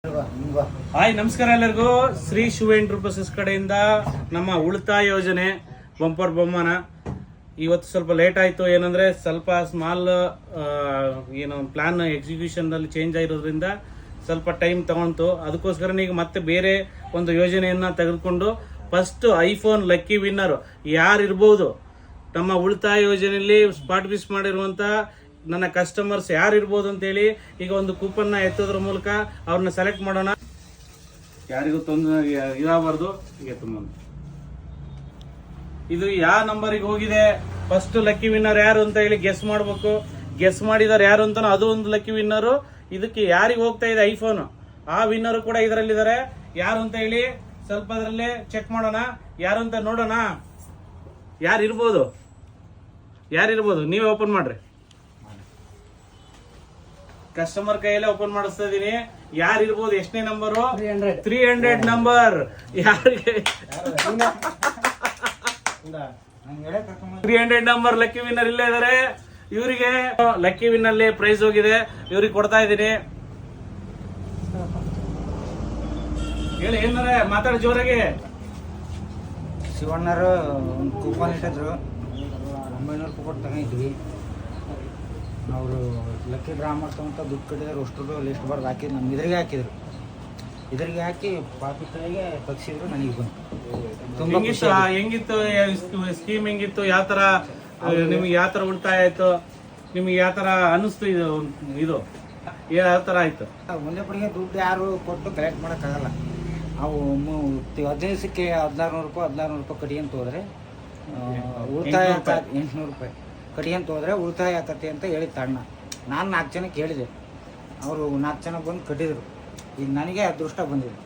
Hi, ನಮಸ್ಕಾರ ಎಲ್ಲರಿಗೂ. Shri Shiva enterprises ಕಡೆಯಿಂದ ನಮ್ಮ ಉಳಿತಾಯ ಯೋಜನೆ ಬಂಪರ್ ಬಹುಮಾನ ಇವತ್ತು ಸ್ವಲ್ಪ ಲೇಟ್ ಆಯಿತು. ಏನಂದರೆ ಸ್ವಲ್ಪ ಸ್ಮಾಲ್ ಏನು ಪ್ಲಾನ್ ಎಕ್ಸಿಕ್ಯೂಷನ್ನಲ್ಲಿ ಚೇಂಜ್ ಆಗಿರೋದ್ರಿಂದ ಸ್ವಲ್ಪ ಟೈಮ್ ತಗೊಂತು. ಅದಕ್ಕೋಸ್ಕರ ಈಗ ಮತ್ತೆ ಬೇರೆ ಒಂದು ಯೋಜನೆಯನ್ನು ತೆಗೆದುಕೊಂಡು ಫಸ್ಟ್ ಐಫೋನ್ ಲಕ್ಕಿ ವಿನ್ನರ್ ಯಾರು ಇರ್ಬೋದು, ನಮ್ಮ ಉಳಿತಾಯ ಯೋಜನೆಯಲ್ಲಿ ಪಾರ್ಟಿಸಿಪೇಟ್ ಮಾಡಿರುವಂಥ ನನ್ನ ಕಸ್ಟಮರ್ಸ್ ಯಾರು ಇರ್ಬೋದು ಅಂತೇಳಿ ಈಗ ಒಂದು ಕೂಪನ್ನ ಎತ್ತೋದ್ರ ಮೂಲಕ ಅವ್ರನ್ನ ಸೆಲೆಕ್ಟ್ ಮಾಡೋಣ. ಯಾರಿಗೂ ತೊಂದರೆ ಇರಬಾರ್ದು. ಈಗ ತುಂಬ ಇದು ಯಾವ ನಂಬರಿಗೆ ಹೋಗಿದೆ, ಫಸ್ಟ್ ಲಕ್ಕಿ ವಿನ್ನರ್ ಯಾರು ಅಂತ ಹೇಳಿ ಗೆಸ್ ಮಾಡಬೇಕು. ಗೆಸ್ ಮಾಡಿದಾರೆ ಯಾರು ಅಂತಾನೋ ಅದು ಒಂದು ಲಕ್ಕಿ ವಿನ್ನರು. ಇದಕ್ಕೆ ಯಾರಿಗೆ ಹೋಗ್ತಾ ಇದೆ ಐಫೋನ್, ಆ ವಿನ್ನರು ಕೂಡ ಇದರಲ್ಲಿದ್ದಾರೆ. ಯಾರು ಅಂತ ಹೇಳಿ ಸ್ವಲ್ಪ ಅದರಲ್ಲೇ ಚೆಕ್ ಮಾಡೋಣ. ಯಾರು ಅಂತ ನೋಡೋಣ. ಯಾರಿರ್ಬೋದು, ನೀವೇ ಓಪನ್ ಮಾಡ್ರಿ. ಕಸ್ಟಮರ್ ಕೈಯಲ್ಲೇ ಓಪನ್ ಮಾಡಿಸ್ತಾ ಇದೀನಿ. ಯಾರು ಇರ್ಬೋದು, ಎಷ್ಟನೇ ನಂಬರು? 300 ನಂಬರ್. ಯಾರಿಗೆ 300 ನಂಬರ್ ಲಕ್ಕಿ ವಿನ್ನರ್ ಇಲ್ಲೇ ಇದಾರೆ. ಇವರಿಗೆ ಲಕ್ಕಿ ವಿನ್ ಅಲ್ಲಿ ಪ್ರೈಸ್ ಹೋಗಿದೆ, ಇವ್ರಿಗೆ ಕೊಡ್ತಾ ಇದೀನಿ. ಹೇಳಿ, ಏನಾರೆ ಮಾತಾಡಿ ಜೋರಾಗಿ. ಶಿವಣ್ಣರು ಒಂದು ಕೂಪನ್ ಇಟ್ಟಿದ್ರು, 900 ರೂಪಾಯಿ ಕೊಟ್ಟು ತಗೊಂಡಿದ್ವಿ. ಅವರು ಲಕ್ಕಿ ಡ್ರಾ ಮಾಡ್ತಂತ ದುಡ್ಡು ಕಟ್ಟಿದ್ರು. ಅಷ್ಟು ಲಿಸ್ಟ್ ಬರ್ದು ಹಾಕಿದ್ರು, ನಮ್ಮ ಇದ್ರಿಗೆ ಹಾಕಿದ್ರು. ಇದ್ರಿಗೆ ಹಾಕಿ ಪಾಪಿ ಕೈಗೆ ತಗ್ಸಿದ್ರು. ನನಗೆ ಬಂತು. ಹೆಂಗಿತ್ತು ಸ್ಕೀಮ್? ಹೆಂಗಿತ್ತು? ಯಾವ ತರ ನಿಮ್ಗೆ ಯಾವ ತರ ಉಳಿತಾಯ ಆಯ್ತು? ನಿಮ್ಗೆ ಯಾವ ತರ ಅನಿಸ್ತು? ಇದು ಯಾವ ತರ ಆಯ್ತು? ಒಂದೇ ಪಡಿಗೆ ದುಡ್ಡು ಯಾರು ಕೊಟ್ಟು ಕಲೆಕ್ಟ್ ಮಾಡೋಕ್ಕಾಗಲ್ಲ. ಅವು 15 ದಿವಸಕ್ಕೆ 1600 ರೂಪಾಯಿ ಕಡಿ ಅಂತ ಹೋದ್ರೆ ಉಳಿತಾಯ 800 ರೂಪಾಯಿ ಕಡಿ ಅಂತ ಹೋದ್ರೆ ಉಳಿತಾಯ ಆಕತಿ ಅಂತ ಹೇಳಿತ್ತು ಅಣ್ಣ. ನಾನು 4 ಜನಕ್ಕೆ ಹೇಳಿದೆ, ಅವರು 4 ಜನ ಬಂದು ಕಟ್ಟಿದ್ರು. ಈಗ ನನಗೆ ಅದೃಷ್ಟ ಬಂದಿದೆ.